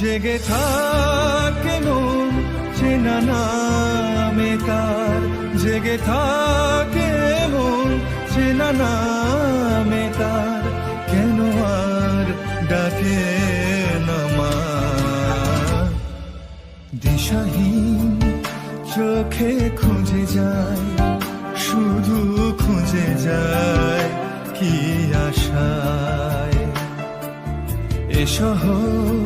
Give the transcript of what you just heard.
জেগে থাকে মন চেনা নামে তার, জেগে থাকে মন চেনা নামে তার, কেন আর ডাকে না মা? দিশাহীন চোখে খুঁজে যায়, শুধু খুঁজে যায় কি আশায়। এ শহর